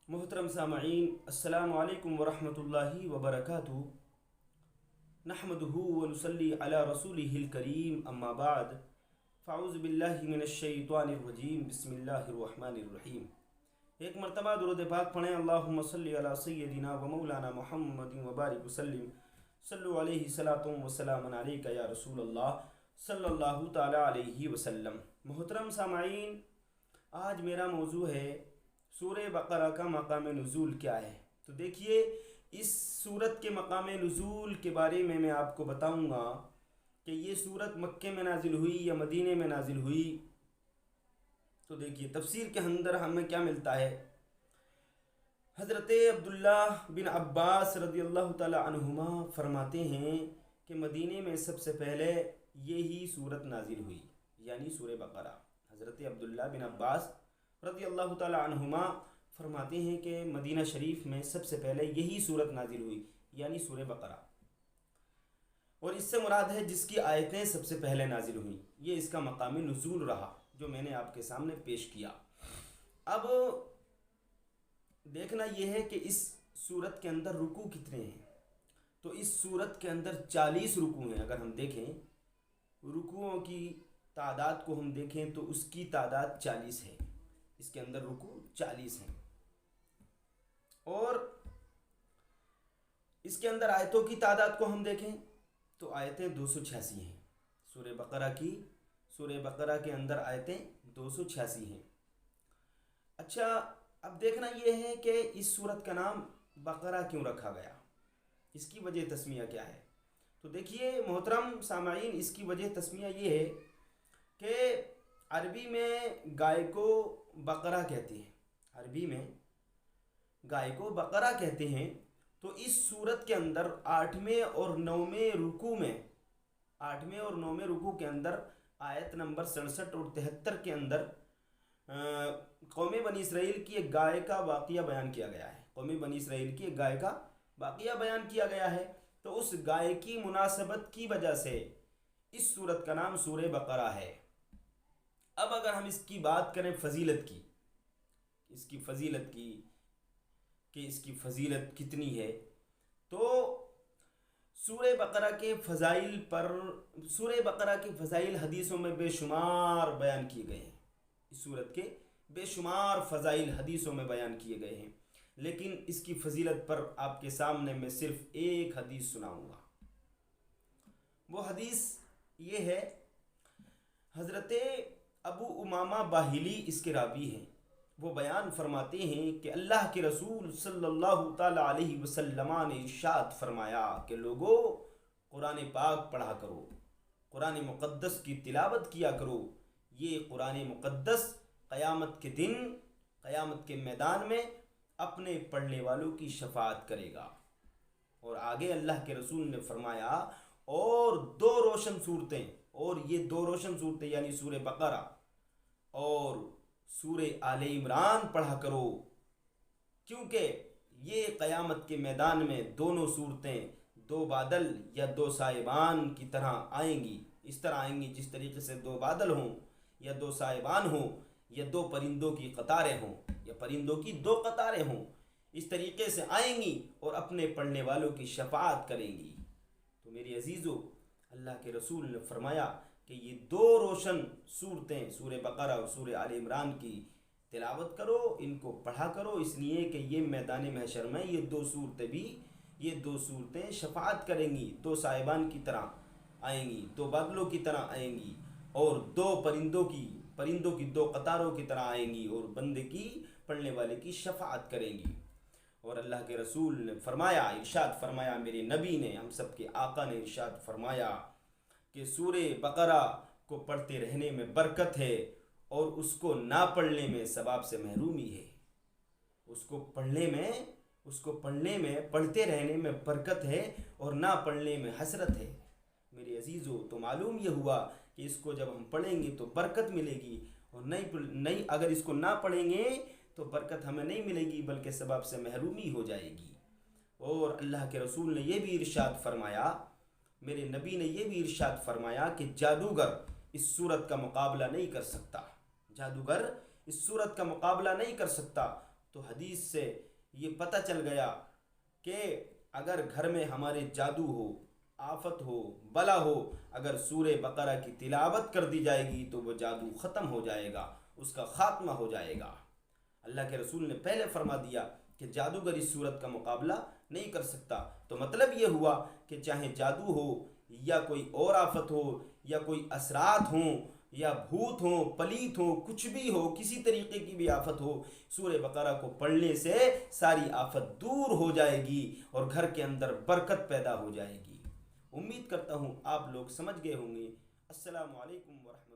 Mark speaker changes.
Speaker 1: محترم سامعین، السلام علیکم ورحمۃ اللہ وبرکاتہ۔ نحمدہ ونصلی علی رسولہ الکریم، اما بعد فاعوذ باللہ من الشیطان الرجیم، بسم اللہ الرحمن الرحیم۔ ایک مرتبہ درود پاک پڑھیں، اللہم صلی علی سیدنا و مولانا محمد وبارک وسلم، صلو علیہ صلاۃ وسلام علیک یا رسول اللہ صلی اللہ تعالی علیہ وسلم۔ محترم سامعین، آج میرا موضوع ہے سورہ بقرہ کا مقام نزول کیا ہے۔ تو دیکھیے، اس سورت کے مقام نزول کے بارے میں آپ کو بتاؤں گا کہ یہ سورت مکے میں نازل ہوئی یا مدینے میں نازل ہوئی۔ تو دیکھیے تفسیر کے اندر ہمیں کیا ملتا ہے۔ حضرت عبداللہ بن عباس رضی اللہ تعالی عنہما فرماتے ہیں کہ مدینے میں سب سے پہلے یہی سورت نازل ہوئی، یعنی سورہ بقرہ۔ حضرت عبداللہ بن عباس رضی اللہ تعالی عنہما فرماتے ہیں کہ مدینہ شریف میں سب سے پہلے یہی سورت نازل ہوئی، یعنی سورہ بقرہ، اور اس سے مراد ہے جس کی آیتیں سب سے پہلے نازل ہوئیں۔ یہ اس کا مقام نزول رہا جو میں نے آپ کے سامنے پیش کیا۔ اب دیکھنا یہ ہے کہ اس سورت کے اندر رکوع کتنے ہیں۔ تو اس سورت کے اندر 40 رکوع ہیں۔ اگر ہم دیکھیں رکوعوں کی تعداد کو، ہم دیکھیں تو اس کی تعداد 40 ہے۔ اس کے اندر رکوع 40 ہیں، اور اس کے اندر آیتوں کی تعداد کو ہم دیکھیں تو آیتیں 286 ہیں۔ سورہ بقرہ کے اندر آیتیں 286 ہیں۔ اچھا، اب دیکھنا یہ ہے کہ اس سورت کا نام بقرہ کیوں رکھا گیا، اس کی وجہ تسمیہ کیا ہے۔ تو دیکھیے محترم سامعین، اس کی وجہ تسمیہ یہ ہے کہ عربی میں گائے کو بقرہ کہتے ہیں، عربی میں گائے کو بقرہ کہتے ہیں۔ تو اس سورت کے اندر 8ویں اور 9ویں رکوع کے اندر آیت نمبر 67 اور 73 کے اندر قوم بنی اسرائیل کی ایک گائے کا واقعہ بیان کیا گیا ہے۔ قوم بنی اسرائیل کی ایک گائے کا واقعہ بیان کیا گیا ہے۔ تو اس گائے کی مناسبت کی وجہ سے اس سورت کا نام سورہ بقرہ ہے۔ اب اگر ہم اس کی بات کریں فضیلت کی، اس کی فضیلت کتنی ہے، تو سورہ بقرہ کے فضائل حدیثوں میں بے شمار بیان کیے گئے ہیں۔ اس سورت کے بے شمار فضائل حدیثوں میں بیان کیے گئے ہیں، لیکن اس کی فضیلت پر آپ کے سامنے میں صرف ایک حدیث سناؤں گا۔ وہ حدیث یہ ہے، حضرت ابو امامہ باہلی اس کے راوی ہیں۔ وہ بیان فرماتے ہیں کہ اللہ کے رسول صلی اللہ تعالی علیہ وسلم نے ارشاد فرمایا کہ لوگو، قرآن پاک پڑھا کرو، قرآن مقدس کی تلاوت کیا کرو۔ یہ قرآن مقدس قیامت کے دن، قیامت کے میدان میں اپنے پڑھنے والوں کی شفاعت کرے گا۔ اور آگے اللہ کے رسول نے فرمایا، اور یہ دو روشن صورتیں یعنی سورہ بقرہ اور سورہ آل عمران پڑھا کرو، کیونکہ یہ قیامت کے میدان میں دونوں صورتیں دو بادل یا دو سائبان کی طرح آئیں گی۔ اس طرح آئیں گی جس طریقے سے دو بادل ہوں یا دو سائبان ہوں یا دو پرندوں کی قطاریں ہوں یا پرندوں کی دو قطاریں ہوں، اس طریقے سے آئیں گی اور اپنے پڑھنے والوں کی شفاعت کریں گی۔ تو میری عزیزو، اللہ کے رسول نے فرمایا کہ یہ دو روشن صورتیں سورہ بقرہ اور سورہ آل عمران کی تلاوت کرو، ان کو پڑھا کرو، اس لیے کہ یہ میدان محشر میں یہ دو صورتیں شفاعت کریں گی، دو صاحبان کی طرح آئیں گی، دو بادلوں کی طرح آئیں گی، اور دو پرندوں کی دو قطاروں کی طرح آئیں گی، اور بندے کی پڑھنے والے کی شفاعت کریں گی۔ اور اللہ کے رسول نے ارشاد فرمایا، میرے نبی نے، ہم سب کے آقا نے ارشاد فرمایا کہ سورہ بقرہ کو پڑھتے رہنے میں برکت ہے، اور اس کو نہ پڑھنے میں ثواب سے محرومی ہے۔ اس کو پڑھنے میں پڑھتے رہنے میں برکت ہے، اور نہ پڑھنے میں حسرت ہے۔ میرے عزیزو، تو معلوم یہ ہوا کہ اس کو جب ہم پڑھیں گے تو برکت ملے گی، اور نہیں اگر اس کو نہ پڑھیں گے تو برکت ہمیں نہیں ملے گی بلکہ ثواب سے محرومی ہو جائے گی۔ اور اللہ کے رسول نے یہ بھی ارشاد فرمایا، میرے نبی نے یہ بھی ارشاد فرمایا کہ جادوگر اس سورت کا مقابلہ نہیں کر سکتا، تو حدیث سے یہ پتہ چل گیا کہ اگر گھر میں ہمارے جادو ہو، آفت ہو، بلا ہو، اگر سورہ بقرہ کی تلاوت کر دی جائے گی تو وہ جادو ختم ہو جائے گا، اس کا خاتمہ ہو جائے گا۔ اللہ کے رسول نے پہلے فرما دیا کہ جادوگر اس صورت کا مقابلہ نہیں کر سکتا۔ تو مطلب یہ ہوا کہ چاہے جادو ہو یا کوئی اور آفت ہو یا کوئی اثرات ہوں یا بھوت ہوں، پلیت ہوں، کچھ بھی ہو، کسی طریقے کی بھی آفت ہو، سورہ بقرہ کو پڑھنے سے ساری آفت دور ہو جائے گی اور گھر کے اندر برکت پیدا ہو جائے گی۔ امید کرتا ہوں آپ لوگ سمجھ گئے ہوں گے۔ السلام علیکم ورحمۃ اللہ۔